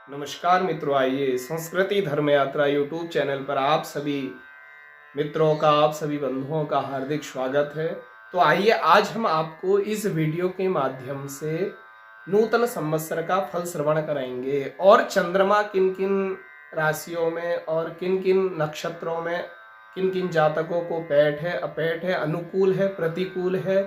नमस्कार मित्रों, आइए संस्कृति धर्म यात्रा यूट्यूब चैनल पर आप सभी मित्रों का, आप सभी बंधुओं का हार्दिक स्वागत है। तो आइए आज हम आपको इस वीडियो के माध्यम से नूतन संवत्सर का फल श्रवण कराएंगे और चंद्रमा किन किन राशियों में और किन किन नक्षत्रों में किन किन जातकों को पैठ है, अपैठ है, अनुकूल है, प्रतिकूल है,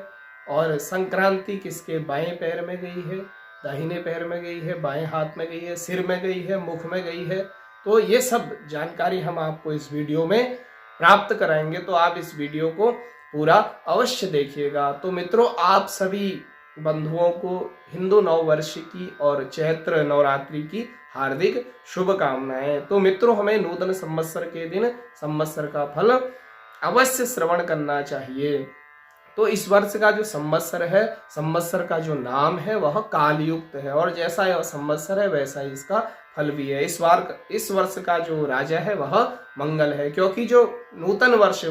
और संक्रांति किसके बाएं पैर में गई है, दाहिने पैर में गई है, बाएं हाथ में गई है, सिर में गई है, मुख में गई है। तो ये सब जानकारी हम आपको इस वीडियो में प्राप्त कराएंगे, तो आप इस वीडियो को पूरा अवश्य देखिएगा। तो मित्रों, आप सभी बंधुओं को हिंदू नववर्ष की और चैत्र नवरात्रि की हार्दिक शुभकामनाएं। तो मित्रों, हमें नूतन संवत्सर के दिन संवत्सर का फल अवश्य श्रवण करना चाहिए। तो इस वर्ष का जो संवत्सर है, संवत्सर का जो नाम है वह कालयुक्त है, और जैसा यह संवत्सर है वैसा ही इसका फल भी है। इस वर्ष का जो राजा है वह मंगल है, क्योंकि जो नूतन वर्ष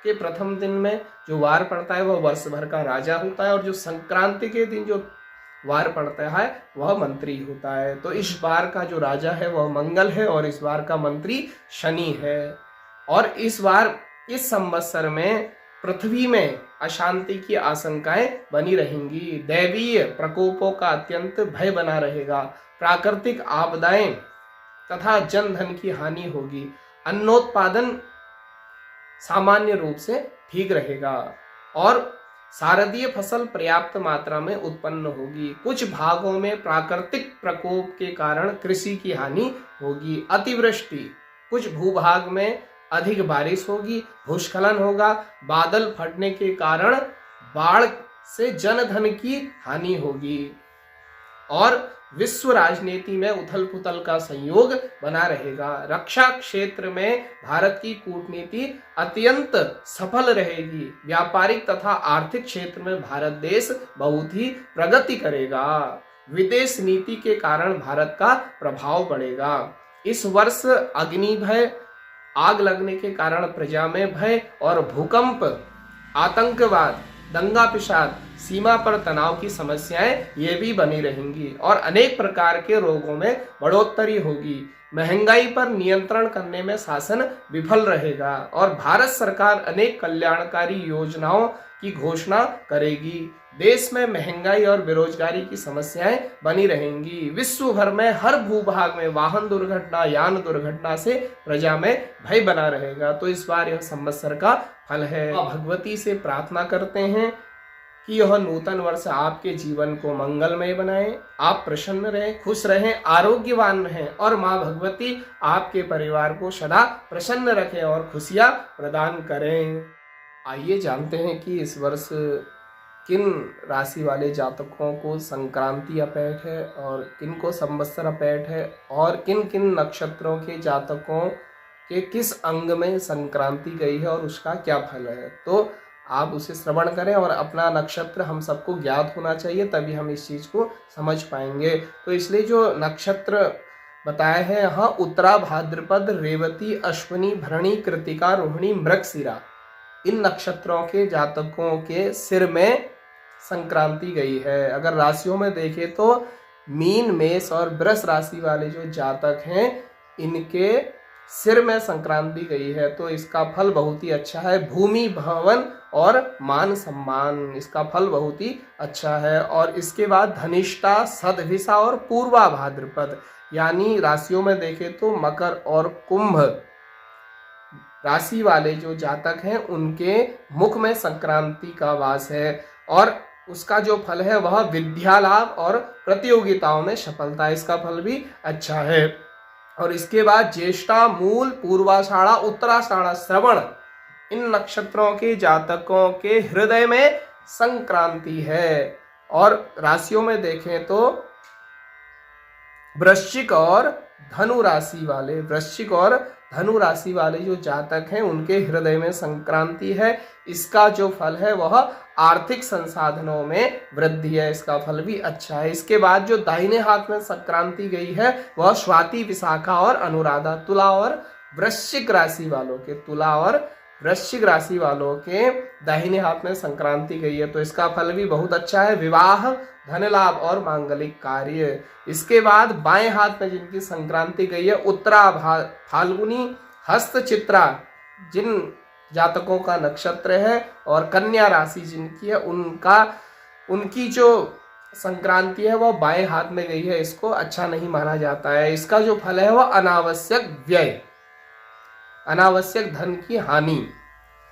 के प्रथम दिन में जो वार पड़ता है वह वर्ष भर का राजा होता है, और जो संक्रांति के दिन जो वार पड़ता है वह मंत्री होता है। तो इस बार का जो राजा है वह मंगल है, और इस बार का मंत्री शनि है। और इस बार इस संवत्सर में पृथ्वी में अशांति की आशंकाएं बनी रहेंगी, दैवीय प्रकोपों का अत्यंत भय बना रहेगा, प्राकृतिक आपदाएं तथा जन धन की हानि होगी, अन्नोत्पादन सामान्य रूप से ठीक रहेगा, और शारदीय फसल पर्याप्त मात्रा में उत्पन्न होगी। कुछ भागों में प्राकृतिक प्रकोप के कारण कृषि की हानि होगी, अतिवृष्टि, कुछ भूभाग में अधिक बारिश होगी, भूस्खलन होगा, बादल फटने के कारण बाढ़ से जनधन की हानि होगी, और विश्व राजनीति में उथल पुथल का संयोग बना रहेगा। रक्षा क्षेत्र में भारत की कूटनीति अत्यंत सफल रहेगी। व्यापारिक तथा आर्थिक क्षेत्र में भारत देश बहुत ही प्रगति करेगा। विदेश नीति के कारण भारत का प्रभाव बढ़ेगा। इस वर्ष अग्नि भय, आग लगने के कारण प्रजा में भय, और भूकंप, आतंकवाद, दंगा पिसाद, सीमा पर तनाव की समस्याएं ये भी बनी रहेंगी, और अनेक प्रकार के रोगों में बढ़ोतरी होगी। महंगाई पर नियंत्रण करने में शासन विफल रहेगा, और भारत सरकार अनेक कल्याणकारी योजनाओं की घोषणा करेगी। देश में महंगाई और बेरोजगारी की समस्याएं बनी रहेंगी। विश्व भर में हर भूभाग में वाहन दुर्घटना, यान दुर्घटना से प्रजा में भय बना रहेगा। तो इस बार यह संवत्सर का फल है। भगवती से प्रार्थना करते हैं कि यह नूतन वर्ष आपके जीवन को मंगलमय बनाए, आप प्रसन्न रहें, खुश रहें, आरोग्यवान रहें, और माँ भगवती आपके परिवार को सदा प्रसन्न रखें और खुशियां प्रदान करें। आइए जानते हैं कि इस वर्ष किन राशि वाले जातकों को संक्रांति अपैठ है और किन को संवत्सर अपैठ है, और किन किन नक्षत्रों के जातकों के किस अंग में संक्रांति गई है और उसका क्या फल है। तो आप उसे श्रवण करें, और अपना नक्षत्र हम सबको ज्ञात होना चाहिए, तभी हम इस चीज़ को समझ पाएंगे। तो इसलिए जो नक्षत्र बताए हैं यहाँ, उत्तरा, भाद्रपद, रेवती, अश्विनी, भरणी, कृतिका, रोहिणी, मृगशिरा, इन नक्षत्रों के जातकों के सिर में संक्रांति गई है। अगर राशियों में देखें तो मीन, मेष और वृष राशि वाले जो जातक हैं इनके सिर में संक्रांति गई है, तो इसका फल बहुत ही अच्छा है। भूमि, भवन और मान सम्मान, इसका फल बहुत ही अच्छा है। और इसके बाद धनिष्ठा, सदभिषा और पूर्वा भाद्रपद, यानी राशियों में देखें तो मकर और कुंभ राशि वाले जो जातक हैं उनके मुख में संक्रांति का वास है, और उसका जो फल है वह विद्या लाभ और प्रतियोगिताओं में सफलता, इसका फल भी अच्छा है। और इसके बाद ज्येष्ठा, मूल, पूर्वाषाढ़ा, उत्तराषाढ़ा, श्रवण, इन नक्षत्रों के जातकों के हृदय में संक्रांति है। और राशियों में देखें तो वृश्चिक और धनु राशि वाले जो जातक हैं उनके हृदय में संक्रांति है। इसका जो फल है वह आर्थिक संसाधनों में वृद्धि है, इसका फल भी अच्छा है। इसके बाद जो दाहिने हाथ में संक्रांति गई है वह स्वाति, विशाखा और अनुराधा, तुला और वृश्चिक राशि वालों के, तुला और वृश्चिक राशि वालों के दाहिने हाथ में संक्रांति गई है, तो इसका फल भी बहुत अच्छा है। विवाह, धन लाभ और मांगलिक कार्य। इसके बाद बाएं हाथ में जिनकी संक्रांति गई है, उत्तरा, फाल्गुनी, हस्त, चित्रा, जिन जातकों का नक्षत्र है, और कन्या राशि जिनकी है, उनकी जो संक्रांति है वह बाएं हाथ में गई है, इसको अच्छा नहीं माना जाता है। इसका जो फल है वह अनावश्यक व्यय, अनावश्यक धन की हानि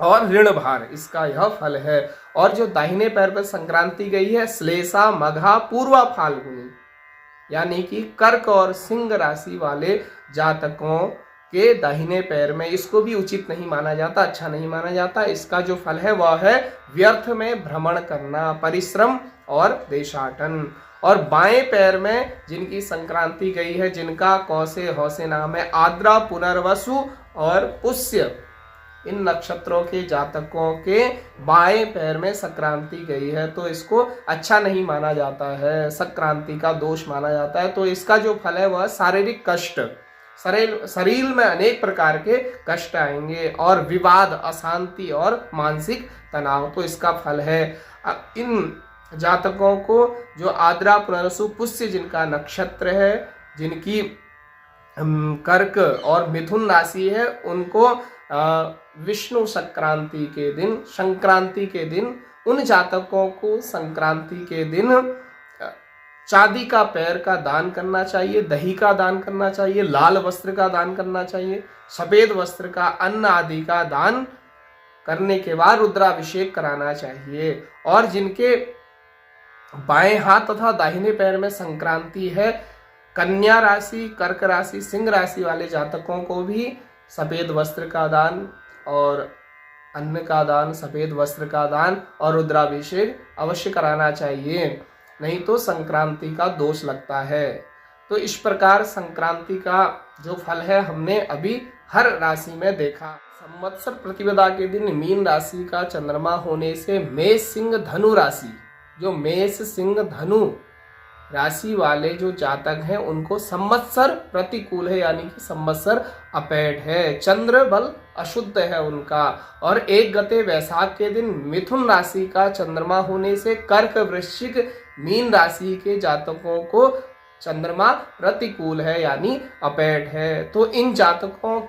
और ऋण भार, इसका यह फल है। और जो दाहिने पैर पर संक्रांति गई है, श्लेषा, मघा, पूर्वा, फाल्गुनी, यानी कि कर्क और सिंह राशि वाले जातकों के दाहिने पैर में, इसको भी उचित नहीं माना जाता, अच्छा नहीं माना जाता। इसका जो फल है वह है व्यर्थ में भ्रमण करना, परिश्रम और देशाटन। और बाएं पैर में जिनकी संक्रांति गई है, जिनका कौसे हौसे नाम है, आद्रा, पुनर्वसु और पुष्य, इन नक्षत्रों के जातकों के बाएं पैर में संक्रांति गई है, तो इसको अच्छा नहीं माना जाता है, संक्रांति का दोष माना जाता है। तो इसका जो फल है वह शारीरिक कष्ट, शरीर में अनेक प्रकार के कष्ट आएंगे, और विवाद, अशांति और मानसिक तनाव, तो इसका फल है। इन जातकों को जो आद्रा, पुनर्वसु, पुष्य जिनका नक्षत्र है, जिनकी कर्क और मिथुन राशि है, उनको विष्णु संक्रांति के दिन, संक्रांति के दिन उन जातकों को संक्रांति के दिन चांदी का पैर का दान करना चाहिए, दही का दान करना चाहिए, लाल वस्त्र का दान करना चाहिए, सफेद वस्त्र का, अन्न आदि का दान करने के बाद रुद्राभिषेक कराना चाहिए। और जिनके बाएं हाथ तथा दाहिने पैर में संक्रांति है, कन्या राशि, कर्क राशि, सिंह राशि वाले जातकों को भी सफेद वस्त्र का दान और अन्न का दान, सफेद वस्त्र का दान और रुद्राभिषेक अवश्य कराना चाहिए, नहीं तो संक्रांति का दोष लगता है। तो इस प्रकार संक्रांति का जो फल है हमने अभी हर राशि में देखा। संवत्सर प्रतिपदा के दिन मीन राशि का चंद्रमा होने से मेष, सिंह, धनु राशि, जो मेष, सिंह, धनु राशि वाले जो जातक हैं उनको संवत्सर प्रतिकूल है, यानी कि संवत्सर अपेट है, चंद्र बल अशुद्ध है उनका। और 1 गते वैशाख के दिन मिथुन राशि का चंद्रमा होने से कर्क, वृश्चिक, मीन राशि के जातकों को चंद्रमा प्रतिकूल है, यानी अपेट है। तो इन जातकों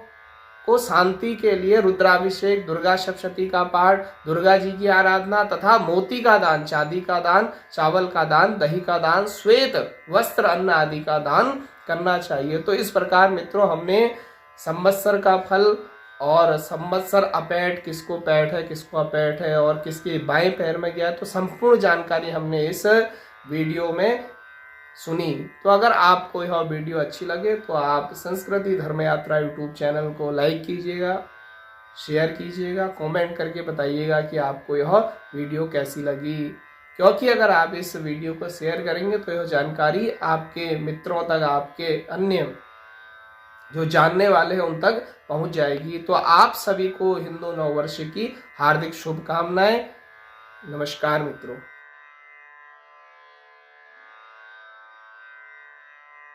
को शांति के लिए रुद्राभिषेक, दुर्गा सप्तशती का पाठ, दुर्गा जी की आराधना तथा मोती का दान, चांदी का दान, चावल का दान, दही का दान, श्वेत वस्त्र, अन्न आदि का दान करना चाहिए। तो इस प्रकार मित्रों हमने संवत्सर का फल और संवत्सर अपेट, किसको पैठ है, किसको अपेट है और किसके बाएं पैर में गया, तो संपूर्ण जानकारी हमने इस वीडियो में सुनी। तो अगर आपको यह वीडियो अच्छी लगे तो आप संस्कृति धर्म यात्रा यूट्यूब चैनल को लाइक कीजिएगा, शेयर कीजिएगा, कमेंट करके बताइएगा कि आपको यह वीडियो कैसी लगी, क्योंकि अगर आप इस वीडियो को शेयर करेंगे तो यह जानकारी आपके मित्रों तक, आपके अन्य जो जानने वाले हैं उन तक पहुंच जाएगी। तो आप सभी को हिंदू नववर्ष की हार्दिक शुभकामनाएं। नमस्कार मित्रों।